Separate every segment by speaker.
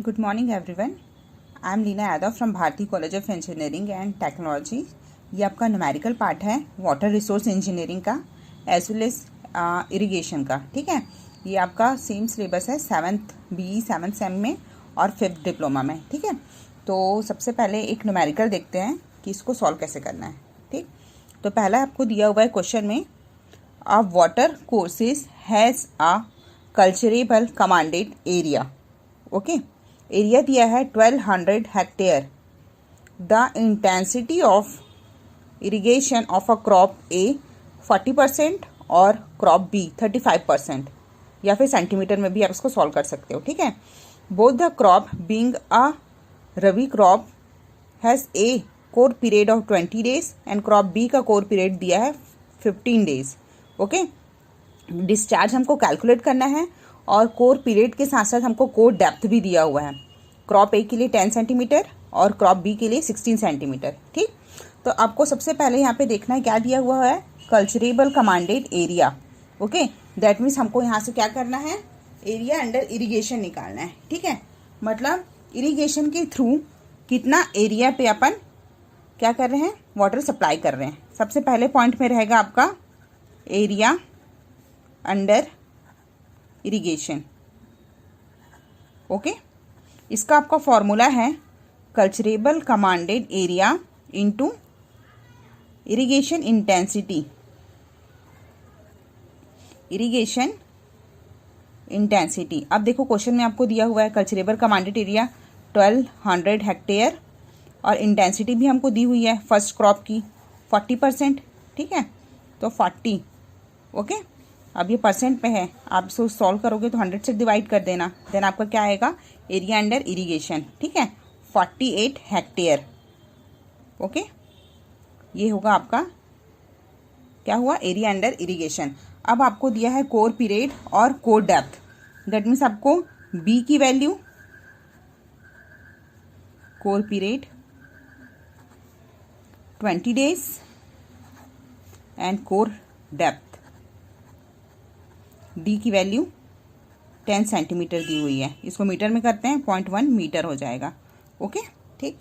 Speaker 1: Good morning everyone. I am Leena Yadav from Bharati college of engineering and technology. ये आपका numerical part है water resource engineering का as well as irrigation का। ठीक है, ये आपका सेम सिलेबस है 7th BE 7th सेम में और 5th डिप्लोमा में। ठीक है, तो सबसे पहले एक न्यूमेरिकल देखते हैं कि इसको सॉल्व कैसे करना है। ठीक, तो पहला आपको दिया हुआ है क्वेश्चन में, a water courses has a culturable commanded area. Okay, area दिया है 1200 hectare. The intensity of irrigation of a crop A 40% और क्रॉप बी 35%, या फिर सेंटीमीटर में भी आप इसको सॉल्व कर सकते हो। ठीक है, both the crop being a rabi crop has a core period of 20 days and crop B का कोर पीरियड दिया है 15 days। ओके, डिस्चार्ज हमको कैलकुलेट करना है और कोर पीरियड के साथ साथ हमको कोर डेप्थ भी दिया हुआ है। क्रॉप ए के लिए 10 सेंटीमीटर और क्रॉप बी के लिए 16 सेंटीमीटर। ठीक, तो आपको सबसे पहले यहाँ पे देखना है क्या दिया हुआ है, culturable commanded area. Okay, that means हमको यहाँ से क्या करना है, एरिया अंडर इरिगेशन निकालना है। ठीक है, मतलब इरिगेशन के थ्रू कितना एरिया पे अपन क्या कर रहे हैं, वाटर सप्लाई कर रहे हैं। सबसे पहले पॉइंट में रहेगा आपका एरिया अंडर इरिगेशन। ओके, इसका आपका फॉर्मूला है culturable commanded area into irrigation intensity. Irrigation intensity, अब देखो क्वेश्चन में आपको दिया हुआ है कल्चरेबल कमांडेड एरिया 1200 हेक्टेयर और इंटेंसिटी भी हमको दी हुई है फर्स्ट क्रॉप की 40%। ठीक है, तो 40। ओके, अब ये परसेंट पे है, आप इसको सॉल्व करोगे तो 100 से डिवाइड कर देना, देन आपका क्या आएगा, एरिया अंडर इरिगेशन। ठीक है, 48 हेक्टेयर। ओके, ये होगा आपका क्या हुआ, एरिया अंडर इरिगेशन। अब आपको दिया है कोर पीरियड और कोर डेप्थ, दैट मीन्स आपको बी की value, core period 20 days and core depth D की वैल्यू 10 सेंटीमीटर दी हुई है। इसको मीटर में करते हैं, 0.1 मीटर हो जाएगा। ओके, ठीक,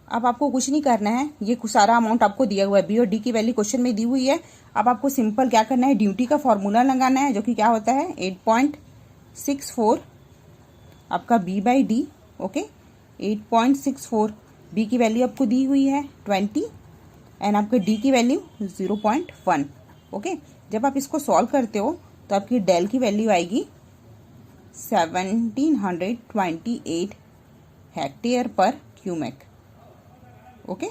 Speaker 1: अब आपको कुछ नहीं करना है, ये सारा अमाउंट आपको दिया हुआ है, बी और डी की वैल्यू क्वेश्चन में दी हुई है। अब आपको सिंपल क्या करना है, ड्यूटी का फॉर्मूला लगाना है, जो कि क्या होता है 8.64 आपका B by D. Okay, 8.64, B की वैल्यू आपको दी हुई है 20 एंड आपके डी की वैल्यू 0.1। ओके, जब आप इसको सॉल्व करते हो तो आपकी डेल की वैल्यू आएगी 1728 हेक्टेयर पर क्यूमेक। ओके,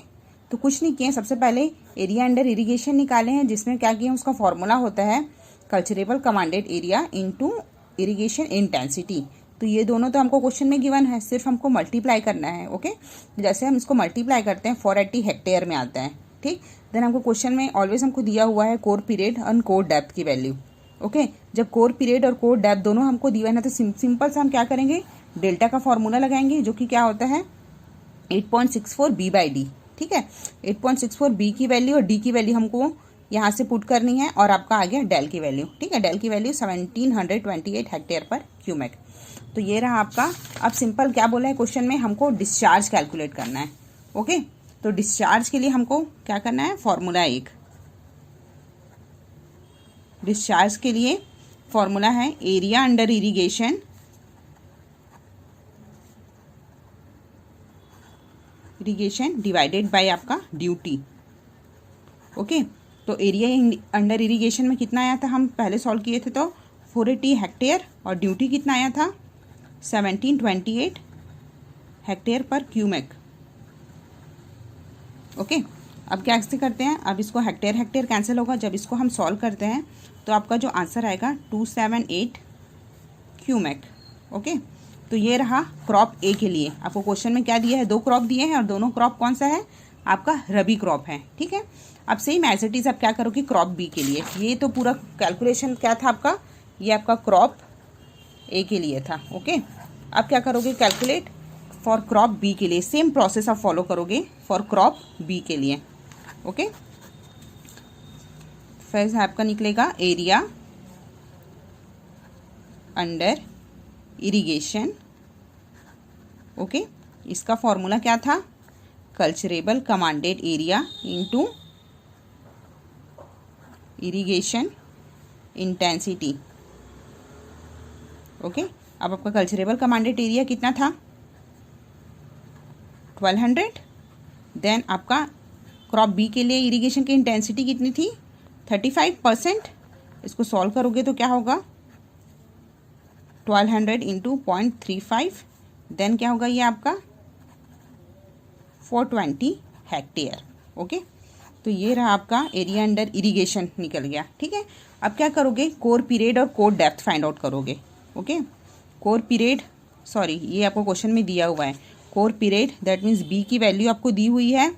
Speaker 1: तो कुछ नहीं किए, सबसे पहले एरिया अंडर इरिगेशन निकाले हैं, जिसमें क्या किया, उसका फॉर्मूला होता है culturable commanded area into irrigation intensity. तो ये दोनों तो हमको क्वेश्चन में गिवन है, सिर्फ हमको मल्टीप्लाई करना है। ओके, जैसे हम इसको मल्टीप्लाई करते हैं 480 हेक्टेयर में आता है। ठीक, देन हमको क्वेश्चन में ऑलवेज हमको दिया हुआ है कोर पीरियड और कोर डेप्थ की वैल्यू। ओके, जब कोर पीरियड और कोर डेप्थ दोनों हमको दिया है ना, तो सिंपल से हम क्या करेंगे, डेल्टा का फॉर्मूला लगाएंगे, जो कि क्या होता है 8.64 बी बाई डी। ठीक है, 8.64 बी की वैल्यू और डी की वैल्यू हमको यहाँ से पुट करनी है, और आपका आ गया डेल की वैल्यू। ठीक है, डेल की वैल्यू 1728 हेक्टेयर पर क्यूमेक। तो ये रहा आपका। अब सिंपल क्या बोला है क्वेश्चन में, हमको डिस्चार्ज कैलकुलेट करना है। ओके, तो डिस्चार्ज के लिए हमको क्या करना है, फॉर्मूला एक, डिस्चार्ज के लिए फॉर्मूला है area under irrigation divided by आपका ड्यूटी। ओके, तो एरिया अंडर इरिगेशन में कितना आया था, हम पहले सॉल्व किए थे तो 480 हेक्टेयर, और ड्यूटी कितना आया था 1728 हेक्टेयर पर क्यूमेक। ओके, अब क्या ऐसे करते हैं, अब इसको हेक्टेयर हेक्टेयर कैंसिल होगा, जब इसको हम सॉल्व करते हैं तो आपका जो आंसर आएगा 278 क्यूमेक। ओके, तो ये रहा क्रॉप ए के लिए। आपको क्वेश्चन में क्या दिया है, दो क्रॉप दिए हैं और दोनों क्रॉप कौन सा है, आपका रबी क्रॉप है। ठीक है, अब सेम एज इट इज आप क्या करोगे क्रॉप बी के लिए, ये तो पूरा कैलकुलेशन क्या था आपका, ये आपका क्रॉप ए के लिए था। ओके, अब क्या करोगे, कैलकुलेट फॉर क्रॉप बी के लिए, सेम प्रोसेस आप फॉलो करोगे फॉर क्रॉप बी के लिए। ओके, फिर आपका निकलेगा एरिया अंडर इरिगेशन ओके, इसका फॉर्मूला क्या था? Culturable commanded area into irrigation intensity. Okay, अब आपका कल्चरेबल कमांडेड एरिया कितना था? 1200। देन आपका क्रॉप बी के लिए इरिगेशन की इंटेंसिटी कितनी थी? 35%। इसको सॉल्व करोगे तो क्या होगा? 1200 इंटू 0.35, देन क्या होगा ये आपका 420 हेक्टेयर। ओके, तो ये रहा आपका एरिया अंडर इरिगेशन निकल गया। ठीक है, अब क्या करोगे? कोर पीरियड और कोर डेप्थ फाइंड आउट करोगे। ओके, कोर पीरियड, सॉरी ये आपको क्वेश्चन में दिया हुआ है। Core period that means B की वैल्यू आपको दी हुई है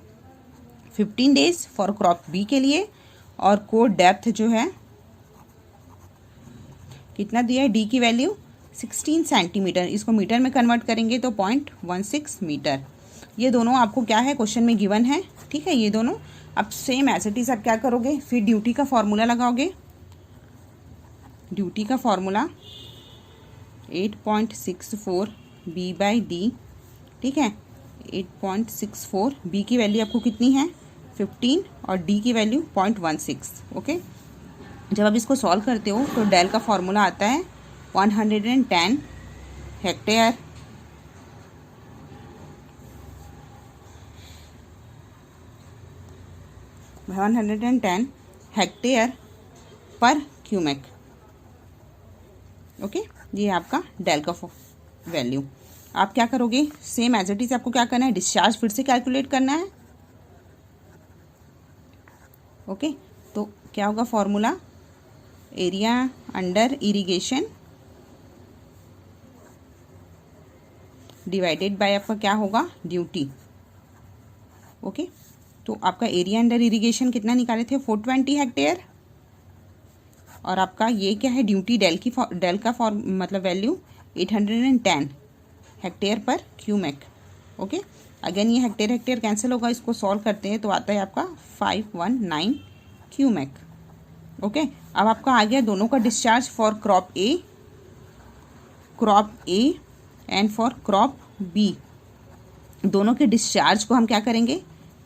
Speaker 1: 15 डेज फॉर क्रॉप बी के लिए, और कोर डेप्थ जो है कितना दिया है? डी की वैल्यू 16 सेंटीमीटर। इसको मीटर में कन्वर्ट करेंगे तो 0.16 मीटर। ये दोनों आपको क्या है? क्वेश्चन में गिवन है। ठीक है, ये दोनों अब सेम एज इट इज आप क्या करोगे? फिर ड्यूटी का फॉर्मूला लगाओगे। ड्यूटी का फॉर्मूला 8.64 बी बाई डी। ठीक है, 8.64, बी की वैल्यू आपको कितनी है? 15 और डी की वैल्यू 0.16। ओके, जब आप इसको सॉल्व करते हो तो डेल का फॉर्मूला आता है 110 हेक्टेयर पर क्यूमेक। ओके, ये आपका डेल का वैल्यू। आप क्या करोगे? सेम एज इट इज आपको क्या करना है? डिस्चार्ज फिर से कैलकुलेट करना है। ओके, तो क्या होगा formula? Area under irrigation divided by आपका क्या होगा? ड्यूटी। ओके, तो आपका एरिया अंडर इरिगेशन कितना निकाले थे? 420 हेक्टेयर, और आपका ये क्या है? ड्यूटी डेल का मतलब वैल्यू 810 हेक्टेयर पर क्यूमेक। ओके, अगेन ये हेक्टेयर कैंसिल होगा, इसको सॉल्व करते हैं तो आता है आपका 519 क्यूमेक। ओके, अब आपका आ गया दोनों का discharge for crop A and for crop B. दोनों के डिस्चार्ज को हम क्या करेंगे?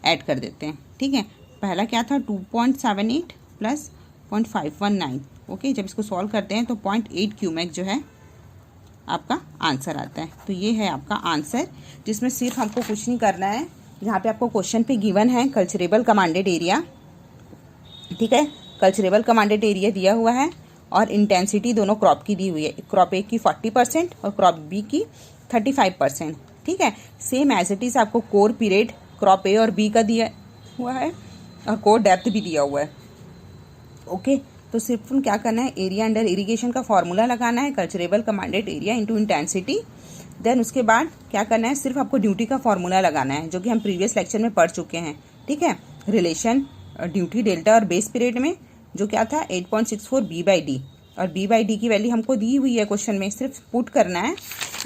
Speaker 1: ऐड कर देते हैं। ठीक है, पहला क्या था? 2.78 प्लस 0.519। ओके, जब इसको सॉल्व करते हैं तो 0.8 क्यूमेक जो है आपका आंसर आता है। तो ये है आपका आंसर, जिसमें सिर्फ हमको कुछ नहीं करना है। यहाँ पे आपको क्वेश्चन पे गिवन है कल्चरेबल कमांडेड एरिया। ठीक है, कल्चरेबल कमांडेड एरिया दिया हुआ है और इंटेंसिटी दोनों क्रॉप की दी हुई है। क्रॉप ए की 40% और क्रॉप बी की 35%। ठीक है, सेम एज इट इज आपको कोर पीरियड क्रॉप ए और बी का दिया हुआ है और कोर डेप्थ भी दिया हुआ है। ओके, तो सिर्फ क्या करना है? एरिया अंडर इरिगेशन का फॉर्मूला लगाना है, culturable commanded area into intensity. Then उसके बाद क्या करना है? सिर्फ आपको ड्यूटी का फॉर्मूला लगाना है, जो कि हम प्रीवियस लेक्चर में पढ़ चुके हैं। ठीक है, रिलेशन ड्यूटी डेल्टा और बेस पीरियड में जो क्या था? 8.64 बी बाई डी, और बी बाई डी की वैल्यू हमको दी हुई है क्वेश्चन में, सिर्फ पुट करना है।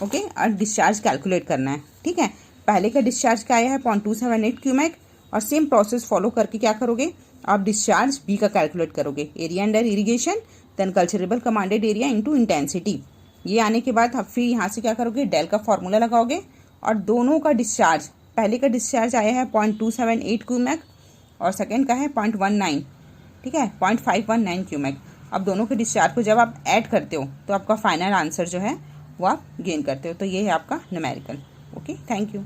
Speaker 1: ओके, और डिस्चार्ज कैलकुलेट करना है। ठीक है, पहले का डिस्चार्ज क्या आया है? 0.278 क्यूमेक, और सेम प्रोसेस फॉलो करके क्या करोगे? आप डिस्चार्ज बी का कैलकुलेट करोगे। Area under irrigation then culturable commanded area into intensity. ये आने के बाद आप फिर यहाँ से क्या करोगे? डेल का फॉर्मूला लगाओगे, और दोनों का डिस्चार्ज, पहले का डिस्चार्ज आया है 0.278 क्यूमेक और सेकेंड का है 0.19। ठीक है, 0.519 क्यूमेक। अब दोनों के डिस्चार्ज को जब आप ऐड करते हो तो आपका फाइनल आंसर जो है वो आप गेन करते हो। तो ये है आपका न्यूमेरिकल। Okay, thank you.